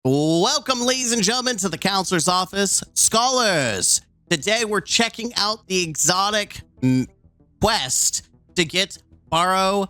Welcome, ladies and gentlemen, to the counselor's office. Scholars, today we're checking out the exotic quest to get Barrow-dyad.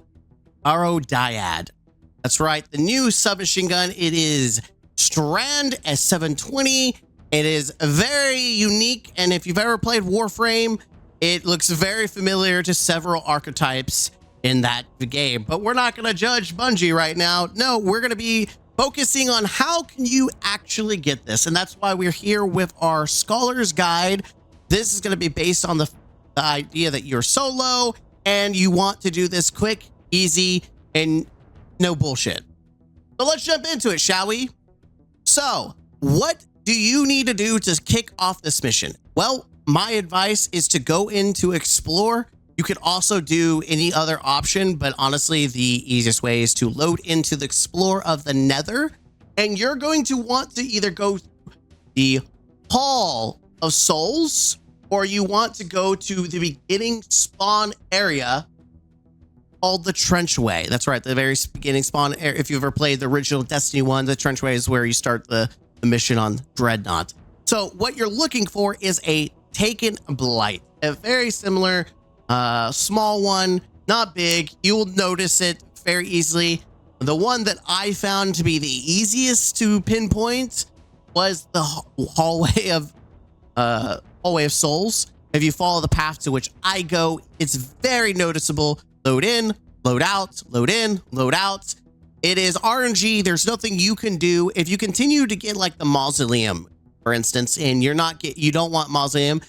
That's right, the new submachine gun. It is Strand S720. It is very unique, and if you've ever played Warframe, it looks very familiar to several archetypes in that game. But we're not going to judge Bungie right now. No, we're going to be focusing on how can you actually get this, and that's why we're here with our Scholar's Guide. This is going to be based on the idea that you're solo and you want to do this quick, easy, and no bullshit. So let's jump into it, shall we? So what do you need to do to kick off this mission? Well, my advice is to go into Explore. You could also do any other option, but honestly, the easiest way is to load into the Explore of the Nether. And you're going to want to either go to the Hall of Souls, or you want to go to the beginning spawn area called the Trenchway. That's right, the very beginning spawn area. If you've ever played the original Destiny 1, the Trenchway is where you start the mission on Dreadnought. So what you're looking for is a Taken Blight, a very similar small one, not big. You will notice it very easily. The one that I found to be the easiest to pinpoint was the hallway of Souls. If you follow the path to which I go, it's very noticeable. Load in, load out, load in, load out. It is RNG. There's nothing you can do. If you continue to get like the Mausoleum, for instance, and you don't want Mausoleum,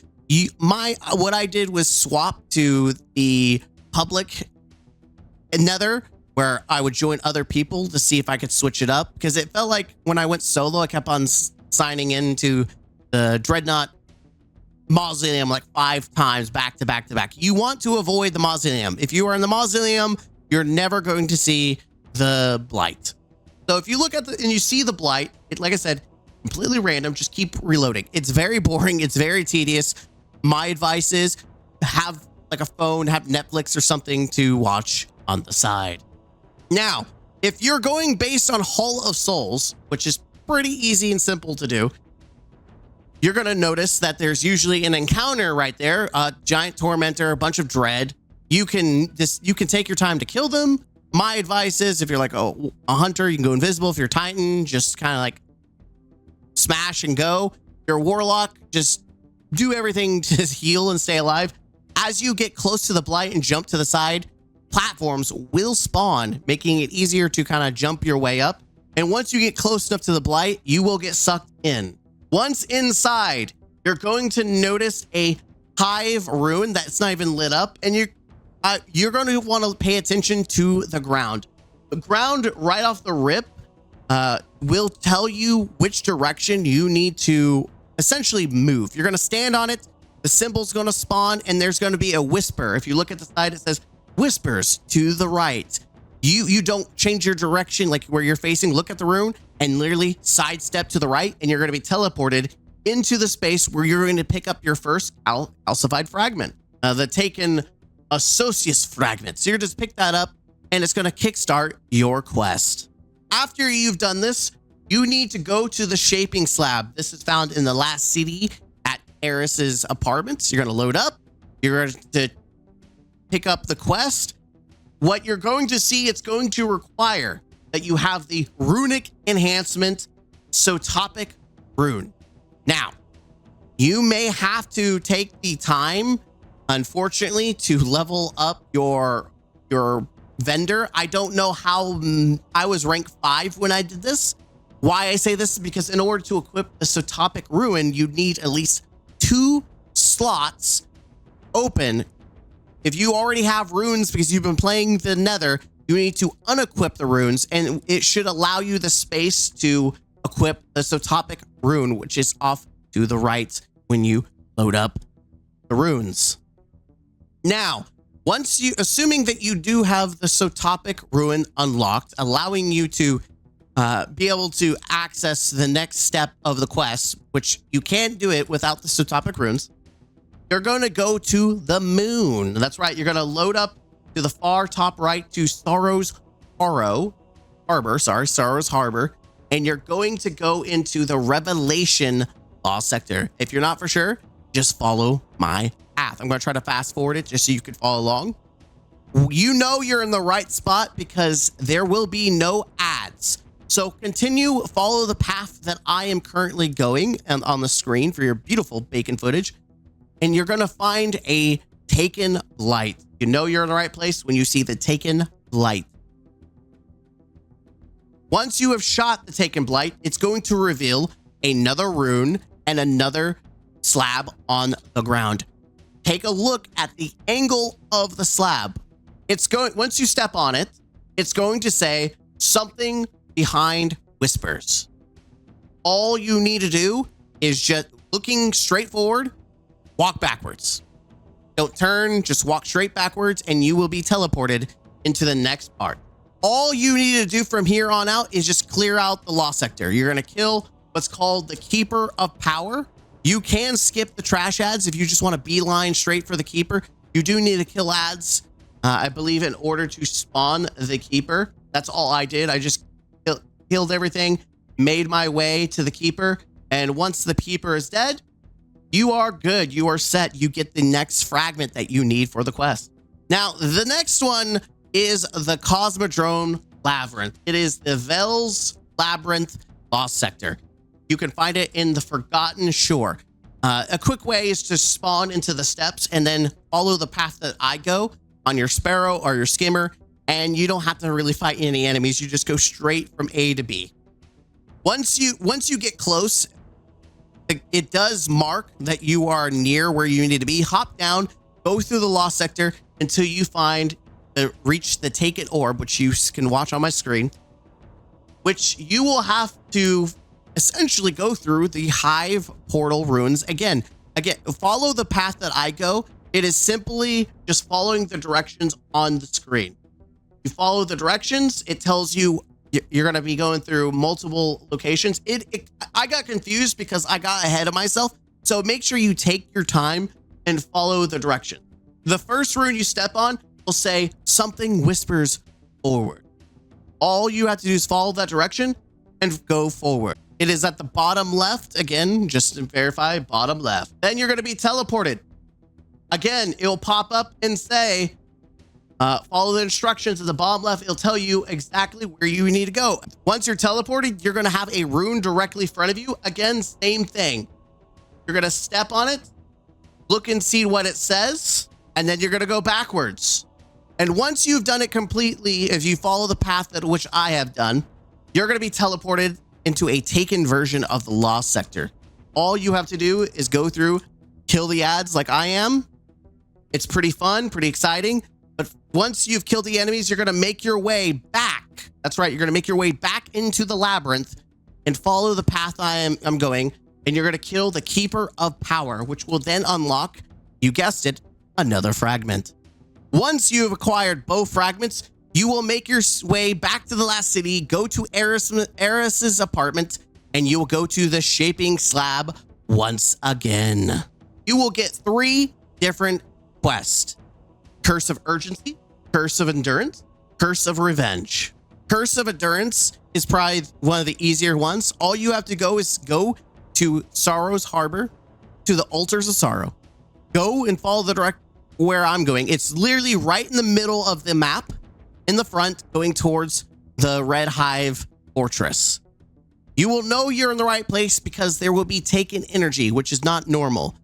what I did was swap to the public Nether, where I would join other people to see if I could switch it up, because it felt like when I went solo, I kept on signing into the Dreadnought Mausoleum like 5 times back to back to back. You want to avoid the Mausoleum. If you are in the Mausoleum, you're never going to see the Blight. So if you look at and you see the Blight, like I said, completely random, just keep reloading. It's very boring. It's very tedious. My advice is have like a phone, have Netflix or something to watch on the side. Now, if you're going based on Hall of Souls, which is pretty easy and simple to do, you're going to notice that there's usually an encounter right there, a giant tormentor, a bunch of dread. You can take your time to kill them. My advice is if you're like a hunter, you can go invisible. If you're Titan, just kind of like smash and go. If you're a warlock, just do everything to heal and stay alive. As you get close to the Blight and jump to the side, platforms will spawn, making it easier to kind of jump your way up. And once you get close enough to the Blight, you will get sucked in. Once inside, you're going to notice a hive ruin that's not even lit up, and you're going to want to pay attention to the ground. The ground right off the rip will tell you which direction you need to essentially move. You're going to stand on it, the symbol's going to spawn, and there's going to be a whisper. If you look at the side, it says whispers to the right. You don't change your direction, like where you're facing. Look at the rune and literally sidestep to the right, and you're going to be teleported into the space where you're going to pick up your first calcified fragment, the Taken Associus fragment. So you're just pick that up, and it's going to kickstart your quest. After you've done this, you need to go to the shaping slab. This is found in the last city at Eris's apartments. You're going to load up. You're going to pick up the quest. What you're going to see, it's going to require that you have the runic enhancement Sotopic rune. Now, you may have to take the time, unfortunately, to level up your vendor. I don't know how I was rank 5 when I did this. Why I say this is because in order to equip the Sotopic rune, you need at least 2 slots open. If you already have runes because you've been playing the Nether, you need to unequip the runes, and it should allow you the space to equip the Sotopic rune, which is off to the right when you load up the runes. Now, assuming that you do have the Sotopic rune unlocked, allowing you to be able to access the next step of the quest, which you can't do it without the Sotopic runes, you're going to go to the moon. That's right. You're going to load up to the far top right to Sorrow's Harbor. and you're going to go into the Revelation Lost Sector. If you're not for sure, just follow my path. I'm going to try to fast forward it just so you can follow along. You know you're in the right spot because there will be no ads. So continue, follow the path that I am currently going and on the screen for your beautiful bacon footage. And you're going to find a Taken Blight. You know you're in the right place when you see the Taken Blight. Once you have shot the Taken Blight, it's going to reveal another rune and another slab on the ground. Take a look at the angle of the slab. Once you step on it, it's going to say something behind whispers. All you need to do is just looking straight forward, walk backwards. Don't turn, just walk straight backwards and you will be teleported into the next part. All you need to do from here on out is just clear out the Lost Sector. You're going to kill what's called the Keeper of Power. You can skip the trash ads if you just want to beeline straight for the Keeper. You do need to kill ads, I believe, in order to spawn the Keeper. That's all I did. I just killed everything, made my way to the Keeper, and once the Keeper is dead, you are good. You are set. You get the next fragment that you need for the quest. Now, the next one is the Cosmodrome Labyrinth. It is the Vel's Labyrinth Lost Sector. You can find it in the Forgotten Shore. A quick way is to spawn into the steps and then follow the path that I go on your Sparrow or your Skimmer, and you don't have to really fight any enemies. You just go straight from A to B. Once you get close, it does mark that you are near where you need to be. Hop down, go through the Lost Sector until you reach the Taken Orb, which you can watch on my screen, which you will have to essentially go through the Hive portal ruins again. Follow the path that I go. It is simply just following the directions on the screen. You follow the directions, it tells you you're going to be going through multiple locations. I got confused because I got ahead of myself. So make sure you take your time and follow the direction. The first rune you step on will say something whispers forward. All you have to do is follow that direction and go forward. It is at the bottom left. Again, just to verify, bottom left. Then you're going to be teleported. Again, it will pop up and say, follow the instructions at the bottom left. It'll tell you exactly where you need to go. Once you're teleported, you're going to have a rune directly in front of you. Again, same thing. You're going to step on it, look and see what it says, and then you're going to go backwards. And once you've done it completely, if you follow the path that which I have done, you're going to be teleported into a taken version of the Lost Sector. All you have to do is go through, kill the ads like I am. It's pretty fun, pretty exciting. But once you've killed the enemies, you're going to make your way back. That's right. You're going to make your way back into the labyrinth and follow the path I'm going. And you're going to kill the Keeper of Power, which will then unlock, you guessed it, another fragment. Once you have acquired both fragments, you will make your way back to the last city, go to Eris's apartment, and you will go to the Shaping Slab once again. You will get 3 different quests: Curse of Urgency, Curse of Endurance, Curse of Revenge. Curse of Endurance is probably one of the easier ones. All you have to go is go to Sorrow's Harbor, to the Altars of Sorrow. Go and follow the direct where I'm going. It's literally right in the middle of the map, in the front, going towards the Red Hive Fortress. You will know you're in the right place because there will be taken energy, which is not normal.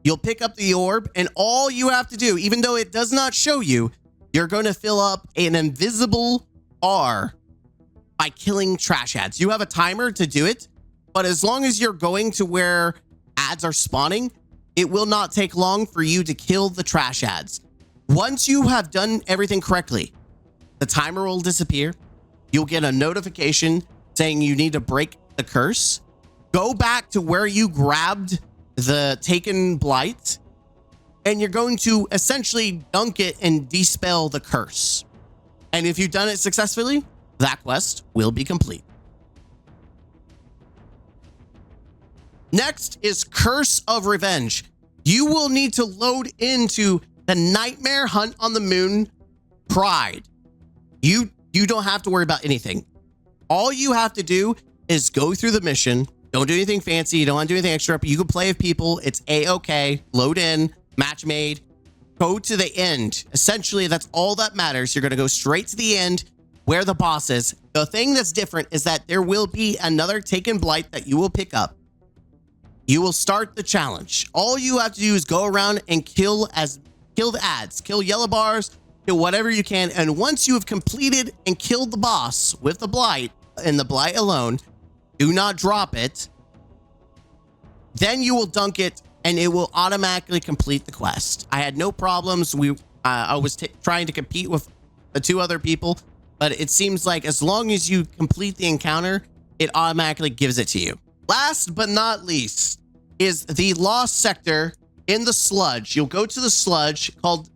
You'll pick up the orb, and all you have to do, even though it does not show you, you're going to fill up an invisible R by killing trash ads. You have a timer to do it, but as long as you're going to where ads are spawning, it will not take long for you to kill the trash ads. Once you have done everything correctly, the timer will disappear. You'll get a notification saying you need to break the curse. Go back to where you grabbed the Taken Blight, and you're going to essentially dunk it and dispel the curse. And if you've done it successfully, that quest will be complete. Next is Curse of Revenge. You will need to load into the Nightmare Hunt on the Moon Pride. You don't have to worry about anything. All you have to do is go through the mission. Don't do anything fancy. You don't want to do anything extra. But you can play with people. It's a-okay. Load in, match made, go to the end. Essentially, that's all that matters. You're going to go straight to the end where the boss is. The thing that's different is that there will be another Taken Blight that you will pick up. You will start the challenge. All you have to do is go around and kill the ads, kill yellow bars, kill whatever you can. And once you have completed and killed the boss with the Blight and the Blight alone, do not drop it. Then you will dunk it and it will automatically complete the quest. I had no problems. I was trying to compete with the 2 other people, but it seems like as long as you complete the encounter, it automatically gives it to you. Last but not least is the lost sector in the sludge. You'll go to the sludge called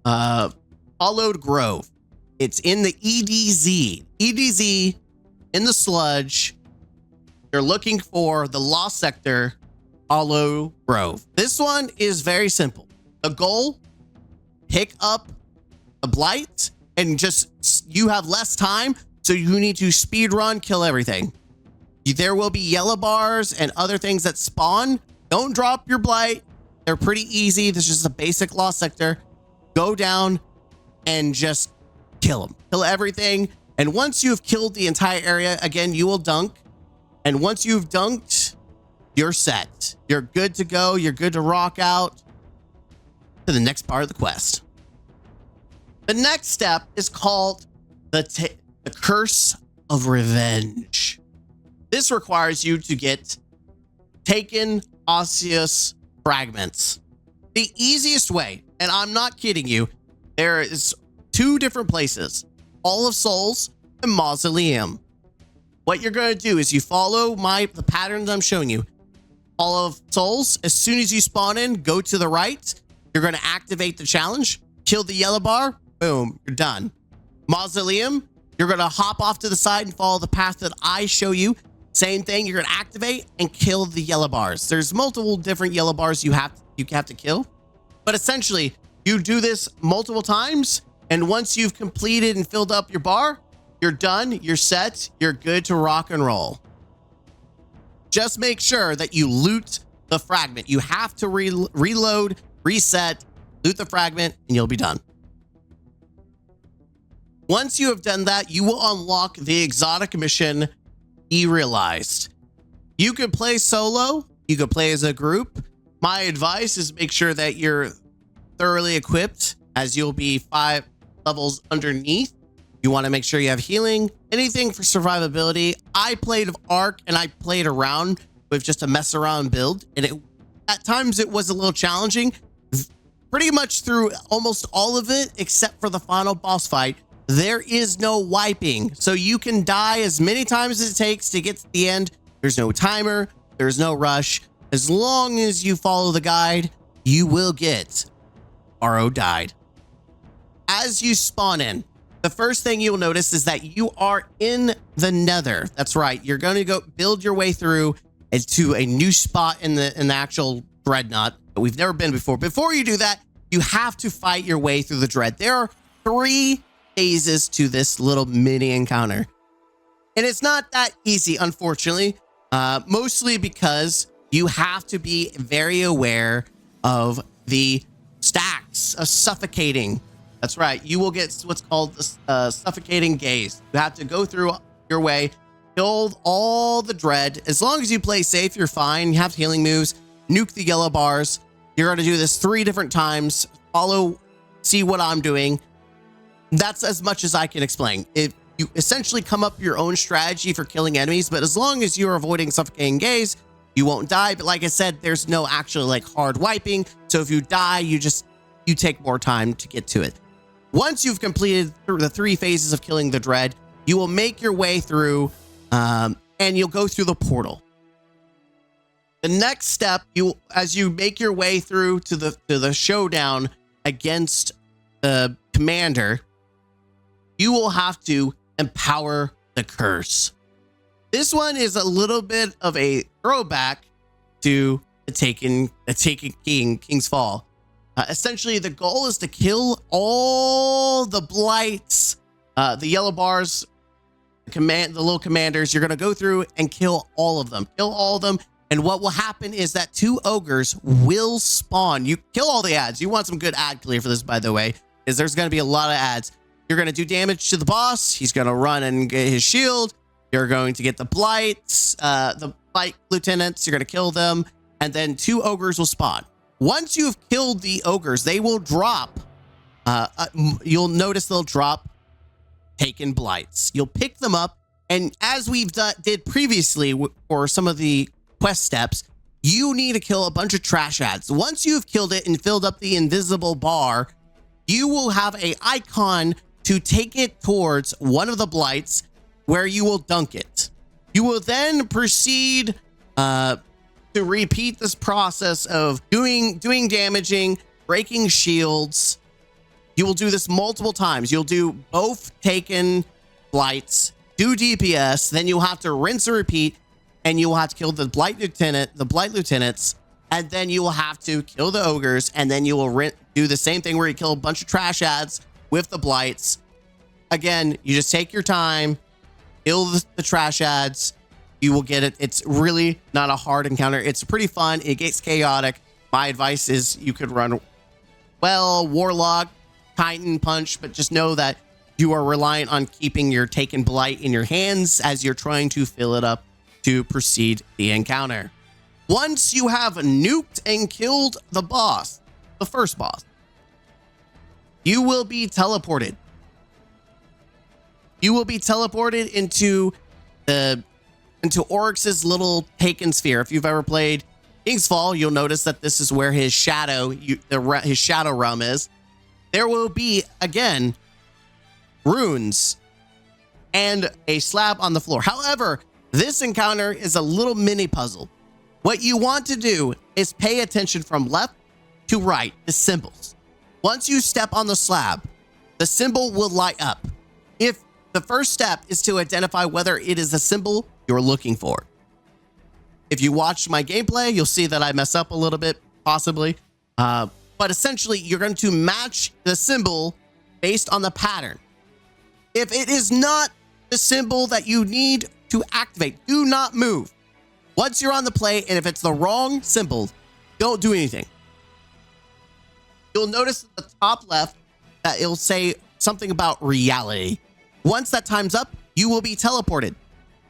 Hollowed Grove. It's in the EDZ. EDZ in the sludge. You're looking for the lost sector, Hollowed Grove. This one is very simple. The goal, pick up the Blight, and just you have less time, so you need to speed run, kill everything. There will be yellow bars and other things that spawn. Don't drop your Blight. They're pretty easy. This is just a basic lost sector. Go down and just kill them. Kill everything. And once you've killed the entire area, again, you will dunk. And once you've dunked, you're set. You're good to go. You're good to rock out to the next part of the quest. The next step is called the Curse of Revenge. This requires you to get Taken Osseous fragments. The easiest way, and I'm not kidding you, there is 2 different places, Hall of Souls and Mausoleum. What you're going to do is you follow the patterns I'm showing you. Hall of Souls, as soon as you spawn in, go to the right. You're going to activate the challenge, kill the yellow bar, boom, you're done. Mausoleum, you're going to hop off to the side and follow the path that I show you. Same thing, you're going to activate and kill the yellow bars. There's multiple different yellow bars you have to kill. But essentially, you do this multiple times, and once you've completed and filled up your bar, you're done, you're set, you're good to rock and roll. Just make sure that you loot the fragment. You have to reload, reset, loot the fragment, and you'll be done. Once you have done that, you will unlock the exotic mission, Derealize. You can play solo, you can play as a group. My advice is make sure that you're thoroughly equipped, as you'll be 5 levels underneath. You want to make sure you have healing, anything for survivability. I played Arc and I played around with just a mess around build, and at times it was a little challenging. Pretty much through almost all of it, except for the final boss fight, there is no wiping. So you can die as many times as it takes to get to the end. There's no timer, there's no rush. As long as you follow the guide, you will get Barrow-dyad. As you spawn in, the first thing you'll notice is that you are in the Nether. That's right. You're going to go build your way through to a new spot in the actual Dreadnought that we've never been before. Before you do that, you have to fight your way through the Dread. There are 3 phases to this little mini encounter, and it's not that easy, unfortunately, mostly because you have to be very aware of the stacks of suffocating. That's right. You will get what's called the suffocating gaze. You have to go through your way, build all the dread. As long as you play safe, you're fine. You have healing moves, nuke the yellow bars. You're going to do this 3 different times. See what I'm doing. That's as much as I can explain. If you essentially come up with your own strategy for killing enemies, but as long as you're avoiding suffocating gaze, you won't die. But like I said, there's no actual hard wiping. So if you die, you take more time to get to it. Once you've completed the 3 phases of killing the dread, you will make your way through and you'll go through the portal. The next step, as you make your way through to the showdown against the commander, you will have to empower the curse. This one is a little bit of a throwback to the Taken King's Fall. Essentially, the goal is to kill all the blights, the yellow bars, the little commanders. You're going to go through and kill all of them. Kill all of them. And what will happen is that 2 ogres will spawn. You kill all the ads. You want some good ad clear for this, by the way, is there's going to be a lot of ads. You're going to do damage to the boss. He's going to run and get his shield. You're going to get the blights, the blight lieutenants. You're going to kill them. And then 2 ogres will spawn. Once you've killed the ogres, they will drop. You'll notice they'll drop taken blights. You'll pick them up. And as we've did previously for some of the quest steps, you need to kill a bunch of trash ads. Once you've killed it and filled up the invisible bar, you will have an icon to take it towards one of the blights where you will dunk it. You will then proceed to repeat this process of doing damaging, breaking shields. You will do this multiple times. You'll do both taken blights, do DPS, then you'll have to rinse and repeat, and you will have to kill the blight lieutenants, and then you will have to kill the ogres, and then you will do the same thing where you kill a bunch of trash ads with the blights. Again, you just take your time, kill the trash ads. You will get it. It's really not a hard encounter. It's pretty fun. It gets chaotic. My advice is you could run, well, Warlock, Titan, Punch, but just know that you are reliant on keeping your taken blight in your hands as you're trying to fill it up to proceed the encounter. Once you have nuked and killed the boss, the first boss, you will be teleported. You will be teleported into Oryx's little taken sphere. If you've ever played King's Fall, you'll notice that this is where his shadow, his shadow realm is. There will be, again, runes and a slab on the floor. However, this encounter is a little mini puzzle. What you want to do is pay attention from left to right, the symbols. Once you step on the slab, the symbol will light up. If the first step is to identify whether it is a symbol you're looking for. If you watch my gameplay, you'll see that I mess up a little bit, possibly. But essentially, you're going to match the symbol based on the pattern. If it is not the symbol that you need to activate, do not move. Once you're on the play, and if it's the wrong symbol, don't do anything. You'll notice at the top left that it'll say something about reality. Once that time's up, you will be teleported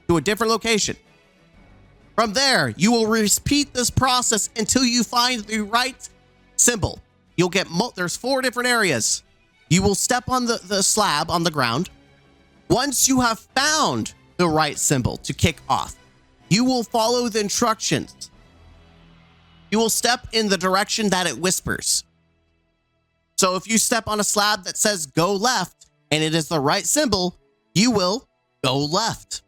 to a different location. From there, you will repeat this process until you find the right symbol. You'll get, there's 4 different areas. You will step on the slab on the ground. Once you have found the right symbol to kick off, you will follow the instructions. You will step in the direction that it whispers. So if you step on a slab that says go left and it is the right symbol, you will go left.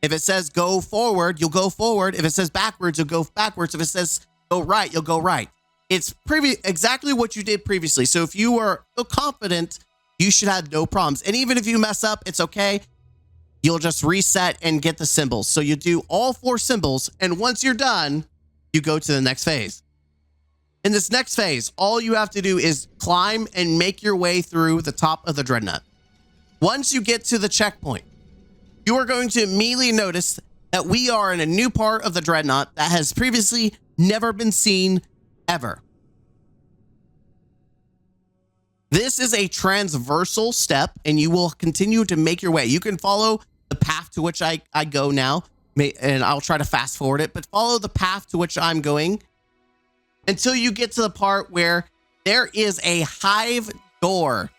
If it says go forward, you'll go forward. If it says backwards, you'll go backwards. If it says go right, you'll go right. It's exactly what you did previously. So if you are confident, you should have no problems. And even if you mess up, it's okay. You'll just reset and get the symbols. So you do all 4 symbols. And once you're done, you go to the next phase. In this next phase, all you have to do is climb and make your way through the top of the Dreadnought. Once you get to the checkpoint, you are going to immediately notice that we are in a new part of the Dreadnought that has previously never been seen ever. This is a transversal step, and you will continue to make your way. You can follow the path to which I go now, and I'll try to fast forward it, but follow the path to which I'm going until you get to the part where there is a hive door.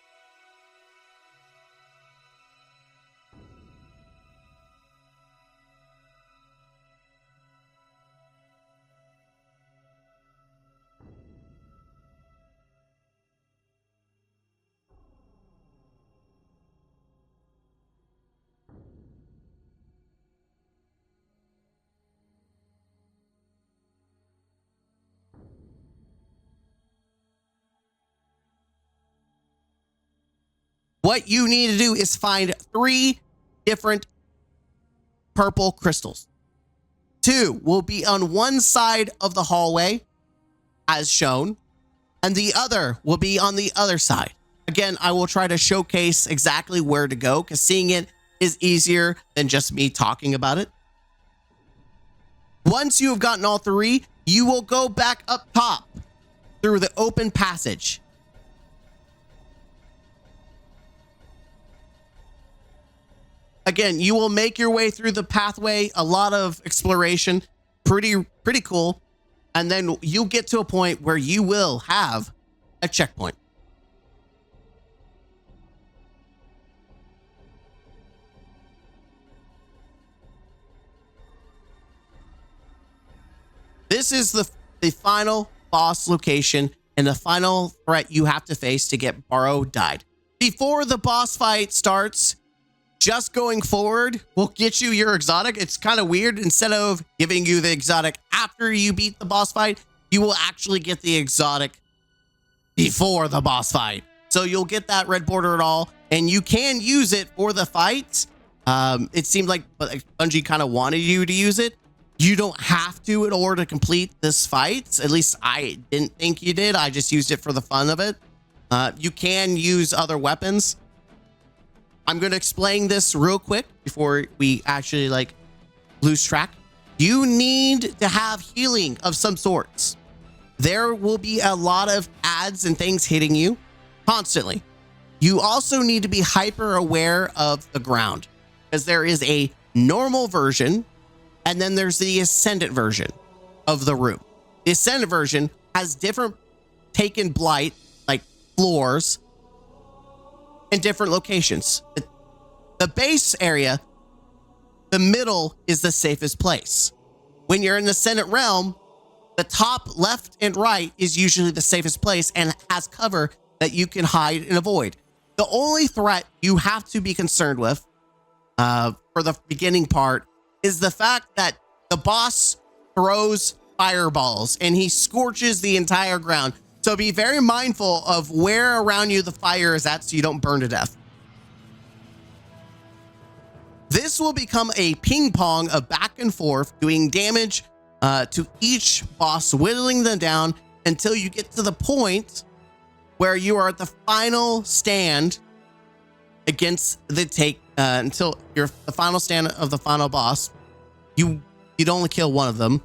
What you need to do is find 3 different purple crystals. 2 will be on one side of the hallway, as shown, and the other will be on the other side. Again, I will try to showcase exactly where to go, because seeing it is easier than just me talking about it. Once you have gotten all 3, you will go back up top through the open passage. Again, you will make your way through the pathway, a lot of exploration, pretty cool. And then you'll get to a point where you will have a checkpoint. This is the final boss location and the final threat you have to face to get Barrow-dyad. Before the boss fight starts, just going forward will get you your exotic. It's kind of weird. Instead of giving you the exotic after you beat the boss fight, you will actually get the exotic before the boss fight. So you'll get that red border at all, and you can use it for the fights. It seemed like Bungie kind of wanted you to use it. You don't have to in order to complete this fight. At least I didn't think you did. I just used it for the fun of it. You can use other weapons. I'm going to explain this real quick before we actually lose track. You need to have healing of some sorts. There will be a lot of ads and things hitting you constantly. You also need to be hyper aware of the ground, because there is a normal version and then there's the ascendant version of the room. The ascendant version has different taken blight, like floors, in different locations. The base area, the middle is the safest place. When you're in the ascendant realm, the top left and right is usually the safest place and has cover that you can hide and avoid. The only threat you have to be concerned with for the beginning part is the fact that the boss throws fireballs and he scorches the entire ground. So be very mindful of where around you the fire is at so you don't burn to death. This will become a ping pong of back and forth, doing damage to each boss, whittling them down until you get to the point where you are at the final stand against the until you're the final stand of the final boss. You'd only kill one of them.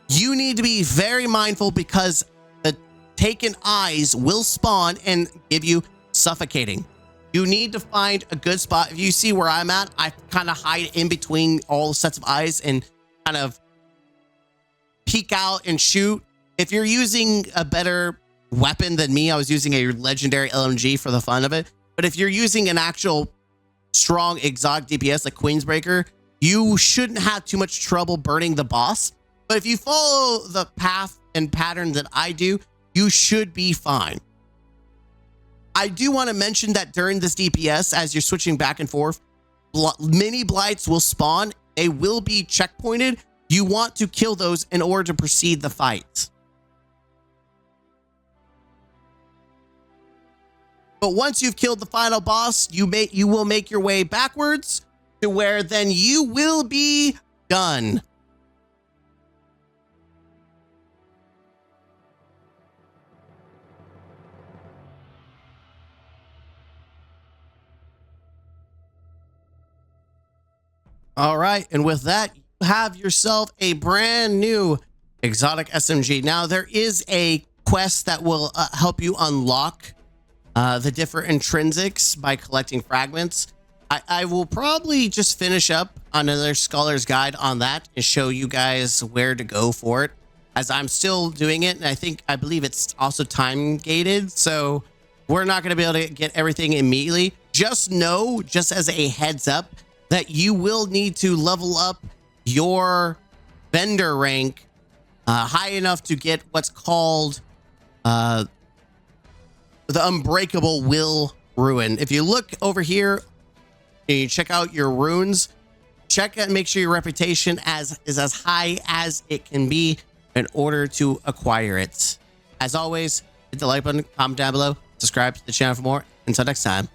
You need to be very mindful because the taken eyes will spawn and give you suffocating. You need to find a good spot. If you see where I'm at, I kind of hide in between all sets of eyes and kind of peek out and shoot. If you're using a better weapon than me, I was using a legendary LMG for the fun of it. But if you're using an actual strong exotic DPS like Queensbreaker, you shouldn't have too much trouble burning the boss. But if you follow the path and pattern that I do, you should be fine. I do want to mention that during this DPS, as you're switching back and forth, mini blights will spawn. They will be checkpointed. You want to kill those in order to proceed the fight. But once you've killed the final boss, you will make your way backwards to where then you will be done. All right, and with that, you have yourself a brand new exotic SMG. Now, there is a quest that will help you unlock the different intrinsics by collecting fragments. I will probably just finish up on another Scholar's Guide on that and show you guys where to go for it, as I'm still doing it. And I believe it's also time gated, so we're not going to be able to get everything immediately. Just know, just as a heads up, that you will need to level up your vendor rank high enough to get what's called the Unbreakable Will Ruin. If you look over here and you check out your runes, check and make sure your reputation is as high as it can be in order to acquire it. As always, hit the like button, comment down below, subscribe to the channel for more. Until next time.